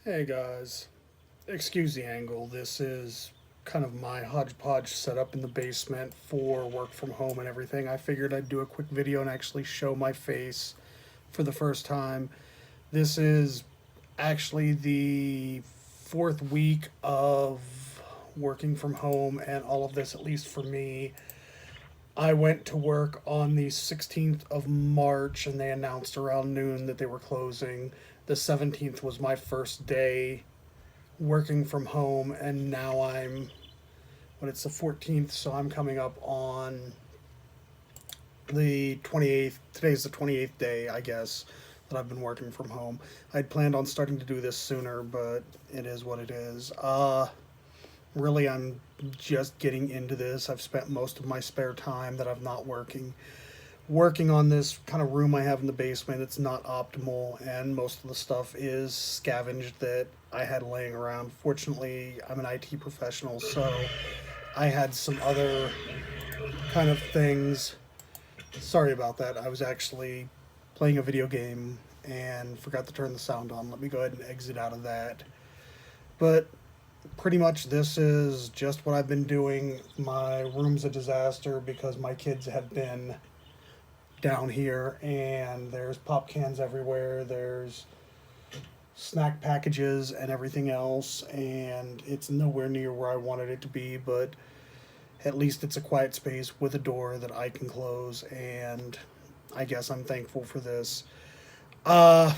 Hey guys, excuse the angle. This is kind of my hodgepodge setup in the basement for work from home and everything. I figured I'd do a quick video and actually show my face for the first time. This is actually the fourth week of working from home, and all of this, at least for me, I went to work on the 16th of March and they announced around noon that they were closing. The 17th was my first day working from home, and now it's the 14th, so I'm coming up on the 28th. Today's the 28th day, I guess, that I've been working from home. I'd planned on starting to do this sooner, but it is what it is. Really, I'm just getting into this. I've spent most of my spare time that I'm not working on this kind of room I have in the basement. It's not optimal, and most of the stuff is scavenged that I had laying around. Fortunately, I'm an IT professional, so I had some other kind of things. Sorry about that. I was actually playing a video game and forgot to turn the sound on. Let me go ahead and exit out of that. But pretty much this is just what I've been doing. My room's a disaster because my kids have been down here, and there's pop cans everywhere. There's snack packages and everything else, and it's nowhere near where I wanted it to be, but at least it's a quiet space with a door that I can close, and I guess I'm thankful for this. Uh,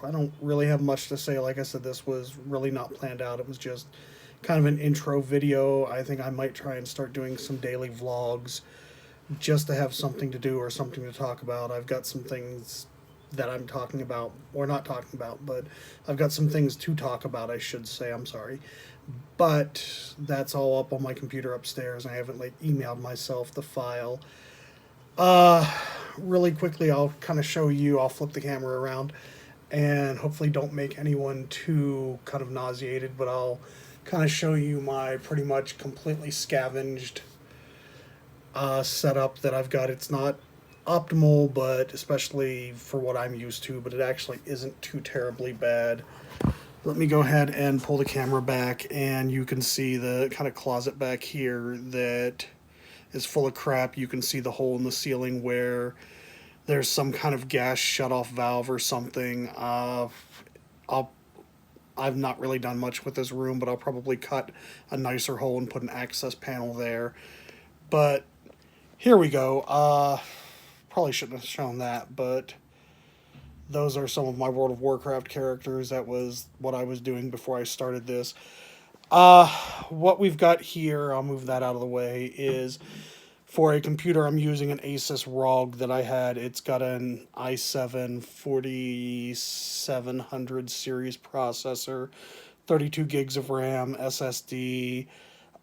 I don't really have much to say. Like I said, this was really not planned out. It was just kind of an intro video. I think I might try and start doing some daily vlogs just to have something to do or something to talk about. I've got some things that I'm talking about, or not talking about, but I've got some things to talk about, I should say. I'm sorry. But that's all up on my computer upstairs. I haven't like emailed myself the file. Uh, Really quickly, I'll kind of show you. I'll flip the camera around and hopefully don't make anyone too kind of nauseated, but I'll kind of show you my pretty much completely scavenged setup that I've got. It's not optimal, but especially for what I'm used to, but it actually isn't too terribly bad. Let me go ahead and pull the camera back, and you can see the kind of closet back here that is full of crap. You can see the hole in the ceiling where there's some kind of gas shutoff valve or something. I'll I've not really done much with this room, but I'll probably cut a nicer hole and put an access panel there. But here we go. Probably shouldn't have shown that, but those are some of my World of Warcraft characters. That was what I was doing before I started this. Uh, what we've got here, I'll move that out of the way, is for a computer, I'm using an Asus ROG that I had. It's got an i7 4700 series processor, 32 gigs of RAM, SSD.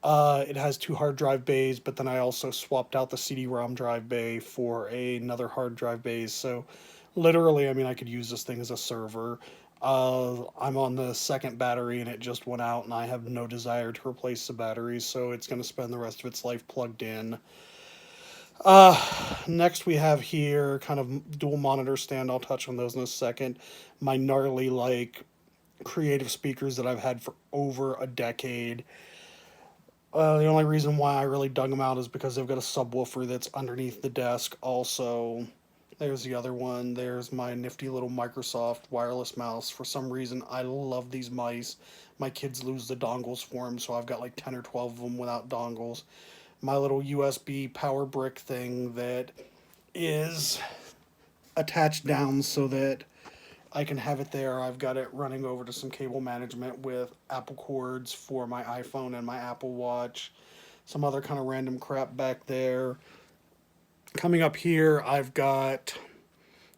It has two hard drive bays, but then I also swapped out the CD-ROM drive bay for another hard drive bay. So, literally, I mean, I could use this thing as a server. I'm on the second battery and it just went out, and I have no desire to replace the batteries, so it's going to spend the rest of its life plugged in. Next we have here kind of dual monitor stand. I'll touch on those in a second. My gnarly, like, creative speakers that I've had for over a decade. The only reason why I really dug them out is because they've got a subwoofer that's underneath the desk. Also, there's the other one. There's my nifty little Microsoft wireless mouse. For some reason, I love these mice. My kids lose the dongles for them, so I've got like 10 or 12 of them without dongles. My little USB power brick thing that is attached down so that I can have it there. I've got it running over to some cable management with Apple cords for my iPhone and my Apple Watch. Some other kind of random crap back there. Coming up here, I've got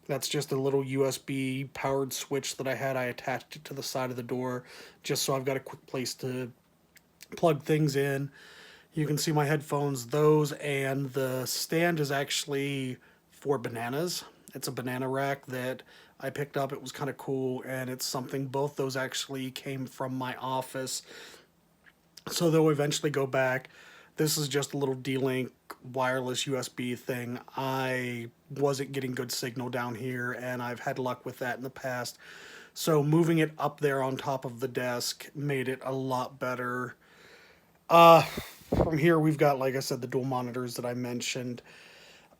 that's just a little USB powered switch that I had. I attached it to the side of the door just so I've got a quick place to plug things in. You can see my headphones, those, and the stand is actually for bananas. It's a banana rack that I picked up. It was kind of cool, and it's something, both those actually came from my office. So they'll eventually go back. This is just a little D-Link wireless USB thing. I wasn't getting good signal down here, and I've had luck with that in the past. So moving it up there on top of the desk made it a lot better. From here, we've got, like I said, the dual monitors that I mentioned.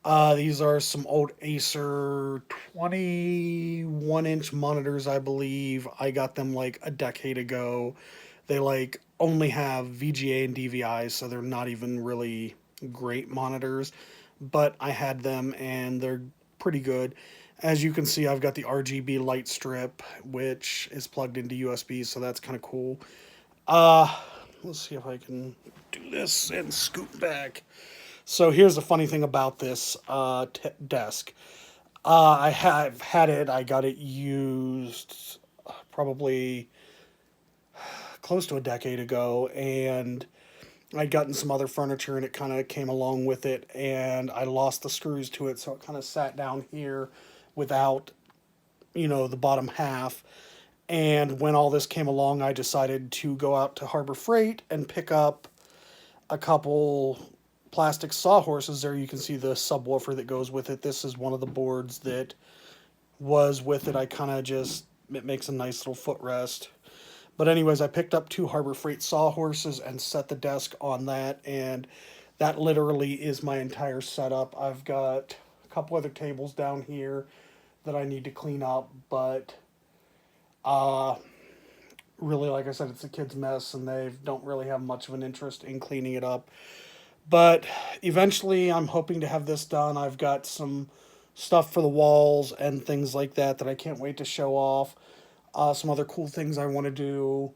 These are some old Acer 21-inch monitors, I believe. I got them like a decade ago. They like only have VGA and DVI, so they're not even really great monitors. But I had them and they're pretty good. As you can see, I've got the RGB light strip, which is plugged into USB, so that's kind of cool. Uh, let's see if I can do this and scoot back. So here's the funny thing about this desk. I have had it. I got it used probably close to a decade ago, and I'd gotten some other furniture, and it kind of came along with it, and I lost the screws to it, so it kind of sat down here without, the bottom half. And when all this came along, I decided to go out to Harbor Freight and pick up a couple plastic sawhorses. There you can see the subwoofer that goes with it. This is one of the boards that was with it. It makes a nice little footrest. But anyways, I picked up two Harbor Freight sawhorses and set the desk on that, and that literally is my entire setup. I've got a couple other tables down here that I need to clean up, but really, like I said, it's a kid's mess, and they don't really have much of an interest in cleaning it up. But eventually, I'm hoping to have this done. I've got some stuff for the walls and things like that that I can't wait to show off. Some other cool things I want to do.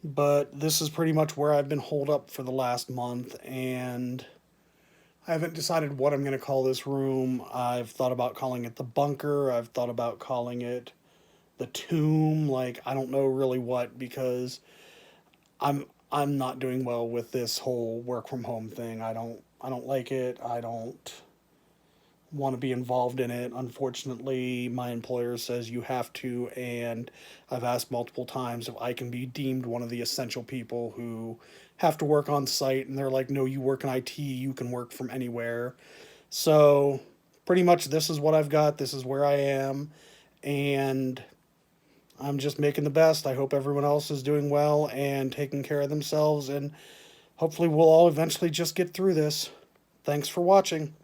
But this is pretty much where I've been holed up for the last month, and I haven't decided what I'm going to call this room. I've thought about calling it the bunker. I've thought about calling it the tomb. Like, I don't know really what, because I'm not doing well with this whole work from home thing. I don't like it. I don't want to be involved in it. Unfortunately, my employer says you have to, and I've asked multiple times if I can be deemed one of the essential people who have to work on site, and they're like, no, you work in IT, you can work from anywhere. So pretty much this is what I've got. This is where I am, and I'm just making the best. I hope everyone else is doing well and taking care of themselves, and hopefully we'll all eventually just get through this. Thanks for watching.